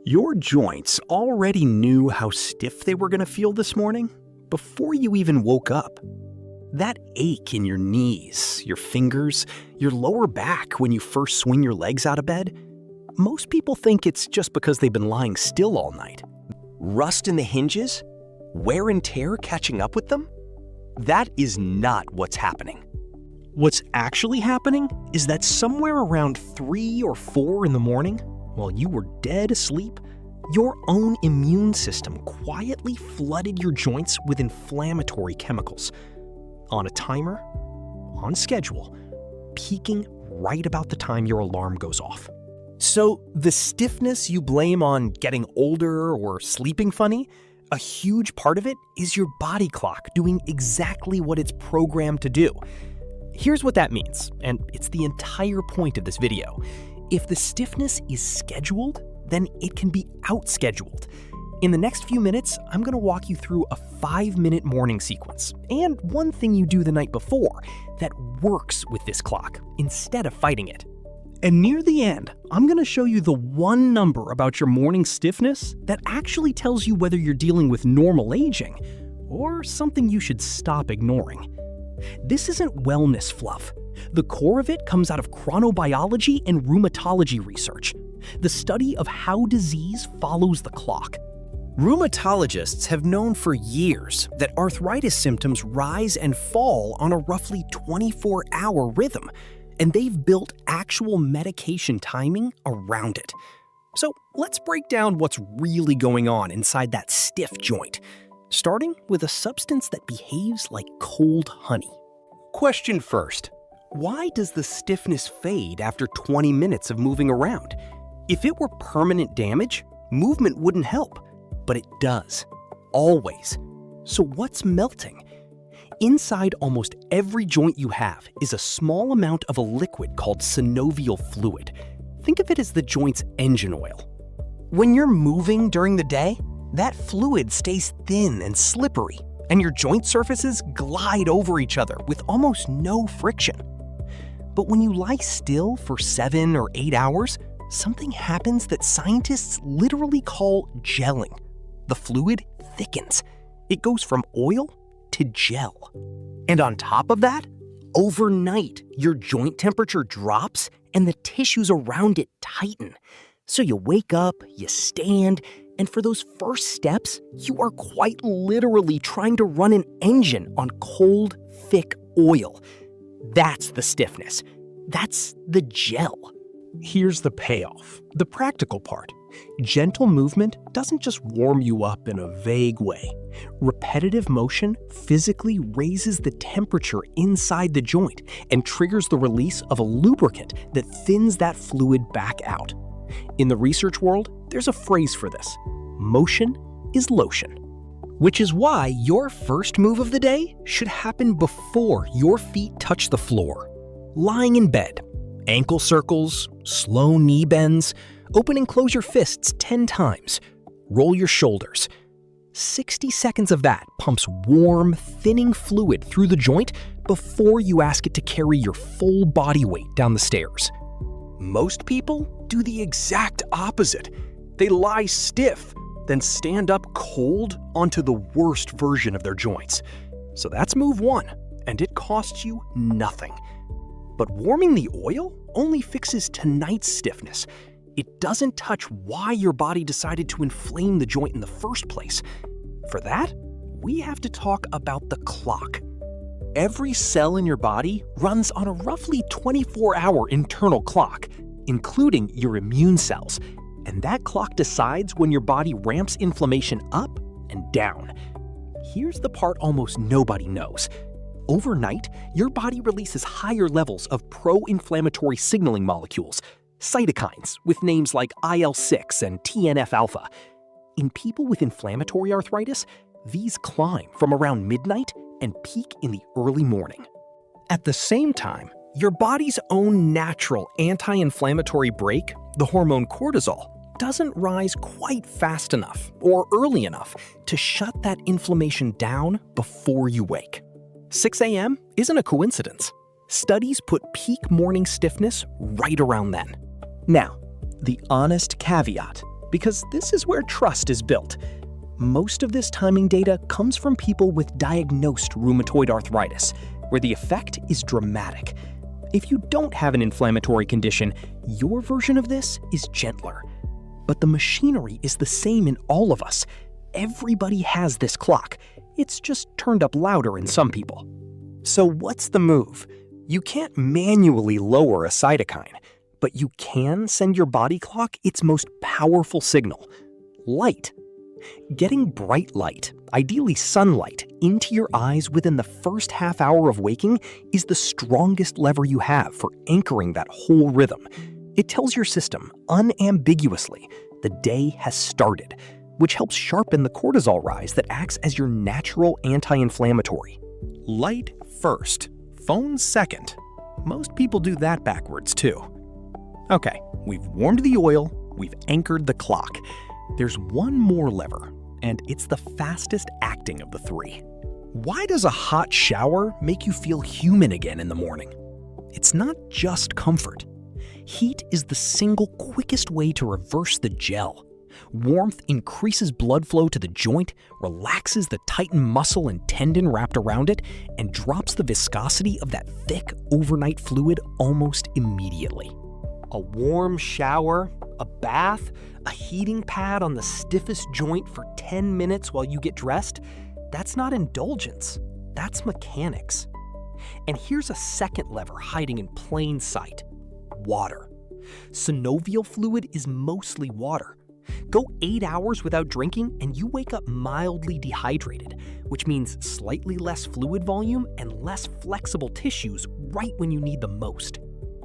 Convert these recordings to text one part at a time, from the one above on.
Your joints already knew how stiff they were going to feel this morning before you even woke up. That ache in your knees, your fingers, your lower back when you first swing your legs out of bed, most people think it's just because they've been lying still all night. Rust in the hinges? Wear and tear catching up with them? That is not what's happening. What's actually happening is that somewhere around 3 or 4 in the morning, while you were dead asleep, your own immune system quietly flooded your joints with inflammatory chemicals. On a timer, on schedule, peaking right about the time your alarm goes off. So the stiffness you blame on getting older or sleeping funny, a huge part of it is your body clock doing exactly what it's programmed to do. Here's what that means, and it's the entire point of this video. If the stiffness is scheduled, then it can be out-scheduled. In the next few minutes, I'm going to walk you through a 5-minute morning sequence and one thing you do the night before that works with this clock instead of fighting it. And near the end, I'm going to show you the one number about your morning stiffness that actually tells you whether you're dealing with normal aging or something you should stop ignoring. This isn't wellness fluff. The core of it comes out of chronobiology and rheumatology research, the study of how disease follows the clock. Rheumatologists have known for years that arthritis symptoms rise and fall on a roughly 24-hour rhythm, and they've built actual medication timing around it. So let's break down what's really going on inside that stiff joint, starting with a substance that behaves like cold honey. Question first, why does the stiffness fade after 20 minutes of moving around? If it were permanent damage, movement wouldn't help, but it does, always. So what's melting? Inside almost every joint you have is a small amount of a liquid called synovial fluid. Think of it as the joint's engine oil. When you're moving during the day, that fluid stays thin and slippery, and your joint surfaces glide over each other with almost no friction. But when you lie still for 7 or 8 hours, something happens that scientists literally call gelling. The fluid thickens. It goes from oil to gel. And on top of that, overnight, your joint temperature drops and the tissues around it tighten. So you wake up, you stand, and for those first steps, you are quite literally trying to run an engine on cold, thick oil. That's the stiffness. That's the gel. Here's the payoff, the practical part. Gentle movement doesn't just warm you up in a vague way. Repetitive motion physically raises the temperature inside the joint and triggers the release of a lubricant that thins that fluid back out. In the research world, there's a phrase for this. Motion is lotion. Which is why your first move of the day should happen before your feet touch the floor. Lying in bed, ankle circles, slow knee bends, open and close your fists 10 times, roll your shoulders. 60 seconds of that pumps warm, thinning fluid through the joint before you ask it to carry your full body weight down the stairs. Most people do the exact opposite. They lie stiff, then stand up cold onto the worst version of their joints. So that's move 1, and it costs you nothing. But warming the oil only fixes tonight's stiffness. It doesn't touch why your body decided to inflame the joint in the first place. For that, we have to talk about the clock. Every cell in your body runs on a roughly 24-hour internal clock, including your immune cells. And that clock decides when your body ramps inflammation up and down. Here's the part almost nobody knows. Overnight, your body releases higher levels of pro-inflammatory signaling molecules, cytokines with names like IL-6 and TNF-alpha. In people with inflammatory arthritis, these climb from around midnight and peak in the early morning. At the same time, your body's own natural anti-inflammatory brake, the hormone cortisol, doesn't rise quite fast enough or early enough to shut that inflammation down before you wake. 6 a.m. isn't a coincidence. Studies put peak morning stiffness right around then. Now, the honest caveat, because this is where trust is built. Most of this timing data comes from people with diagnosed rheumatoid arthritis, where the effect is dramatic. If you don't have an inflammatory condition, your version of this is gentler. But the machinery is the same in all of us. Everybody has this clock. It's just turned up louder in some people. So what's the move? You can't manually lower a cytokine, but you can send your body clock its most powerful signal: light. Getting bright light, ideally sunlight, into your eyes within the first half hour of waking is the strongest lever you have for anchoring that whole rhythm. It tells your system unambiguously the day has started, which helps sharpen the cortisol rise that acts as your natural anti-inflammatory. Light first, phone second. Most people do that backwards too. Okay, we've warmed the oil, we've anchored the clock. There's one more lever, and it's the fastest acting of the three. Why does a hot shower make you feel human again in the morning? It's not just comfort. Heat is the single quickest way to reverse the gel. Warmth increases blood flow to the joint, relaxes the tightened muscle and tendon wrapped around it, and drops the viscosity of that thick overnight fluid almost immediately. A warm shower, a bath, a heating pad on the stiffest joint for 10 minutes while you get dressed, that's not indulgence, that's mechanics. And here's a second lever hiding in plain sight: water. Synovial fluid is mostly water. Go 8 hours without drinking and you wake up mildly dehydrated, which means slightly less fluid volume and less flexible tissues right when you need them most.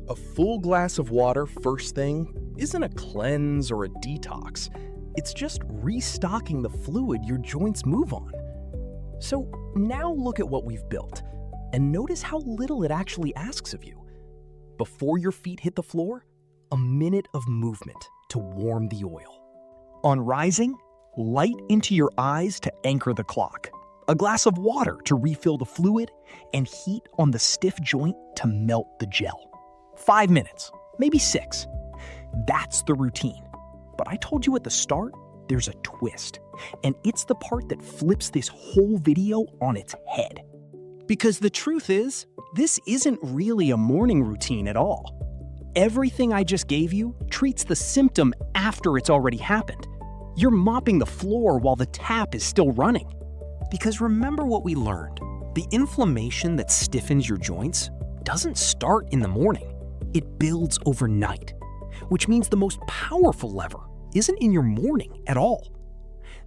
A full glass of water first thing isn't a cleanse or a detox. It's just restocking the fluid your joints move on. So now look at what we've built, and notice how little it actually asks of you. Before your feet hit the floor, a minute of movement to warm the oil. On rising, light into your eyes to anchor the clock. A glass of water to refill the fluid, and heat on the stiff joint to melt the gel. 5 minutes, maybe 6. That's the routine. But I told you at the start, there's a twist. And it's the part that flips this whole video on its head. Because the truth is, this isn't really a morning routine at all. Everything I just gave you treats the symptom after it's already happened. You're mopping the floor while the tap is still running. Because remember what we learned. The inflammation that stiffens your joints doesn't start in the morning. It builds overnight, which means the most powerful lever isn't in your morning at all.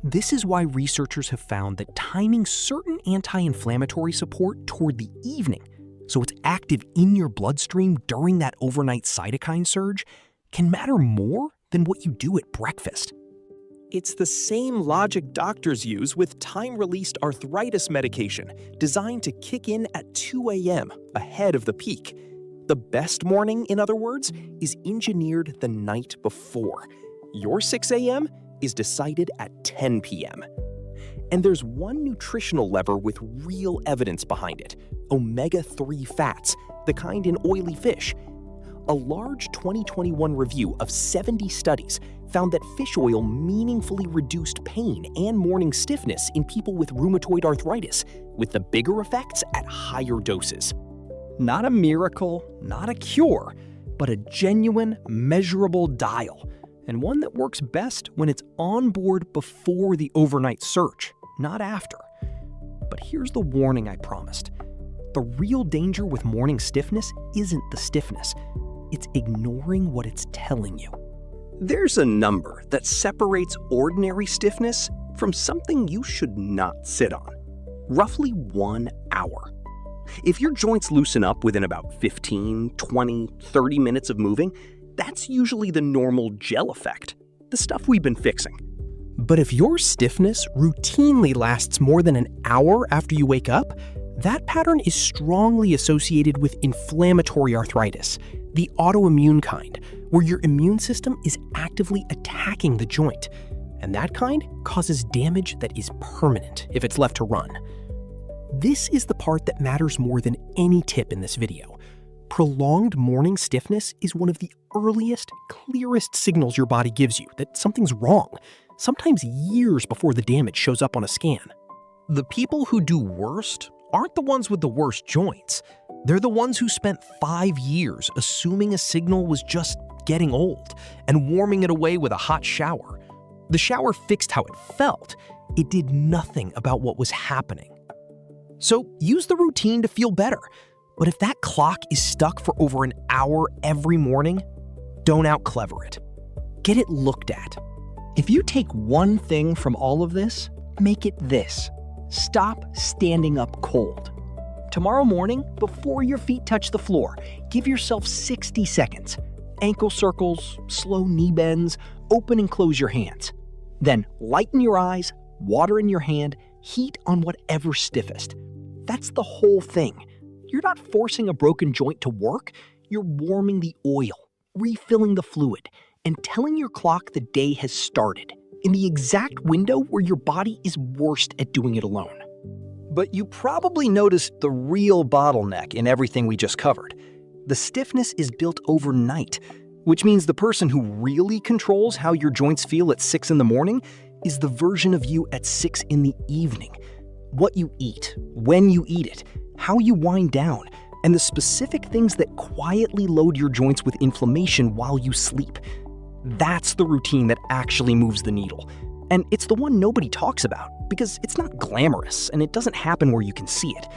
This is why researchers have found that timing certain anti-inflammatory support toward the evening, so it's active in your bloodstream during that overnight cytokine surge, can matter more than what you do at breakfast. It's the same logic doctors use with time-released arthritis medication designed to kick in at 2 a.m. ahead of the peak. The best morning, in other words, is engineered the night before. Your 6 a.m. is decided at 10 p.m. And there's one nutritional lever with real evidence behind it: omega-3 fats, the kind in oily fish. A large 2021 review of 70 studies found that fish oil meaningfully reduced pain and morning stiffness in people with rheumatoid arthritis, with the bigger effects at higher doses. Not a miracle, not a cure, but a genuine, measurable dial, and one that works best when it's on board before the overnight surge, not after. But here's the warning I promised. The real danger with morning stiffness isn't the stiffness. It's ignoring what it's telling you. There's a number that separates ordinary stiffness from something you should not sit on. Roughly 1 hour. If your joints loosen up within about 15, 20, 30 minutes of moving, that's usually the normal gel effect, the stuff we've been fixing. But if your stiffness routinely lasts more than an hour after you wake up, that pattern is strongly associated with inflammatory arthritis, the autoimmune kind, where your immune system is actively attacking the joint. And that kind causes damage that is permanent if it's left to run. This is the part that matters more than any tip in this video. Prolonged morning stiffness is one of the earliest, clearest signals your body gives you that something's wrong, sometimes years before the damage shows up on a scan. The people who do worst aren't the ones with the worst joints. They're the ones who spent 5 years assuming a signal was just getting old and warming it away with a hot shower. The shower fixed how it felt. It did nothing about what was happening. So use the routine to feel better. But if that clock is stuck for over an hour every morning, don't out-clever it. Get it looked at. If you take one thing from all of this, make it this: stop standing up cold. Tomorrow morning, before your feet touch the floor, give yourself 60 seconds. Ankle circles, slow knee bends, open and close your hands. Then lighten your eyes, water in your hand, heat on whatever's stiffest. That's the whole thing. You're not forcing a broken joint to work, you're warming the oil, refilling the fluid, and telling your clock the day has started, in the exact window where your body is worst at doing it alone. But you probably noticed the real bottleneck in everything we just covered. The stiffness is built overnight, which means the person who really controls how your joints feel at 6 in the morning is the version of you at 6 in the evening. What you eat, when you eat it, how you wind down, and the specific things that quietly load your joints with inflammation while you sleep. That's the routine that actually moves the needle. And it's the one nobody talks about because it's not glamorous and it doesn't happen where you can see it.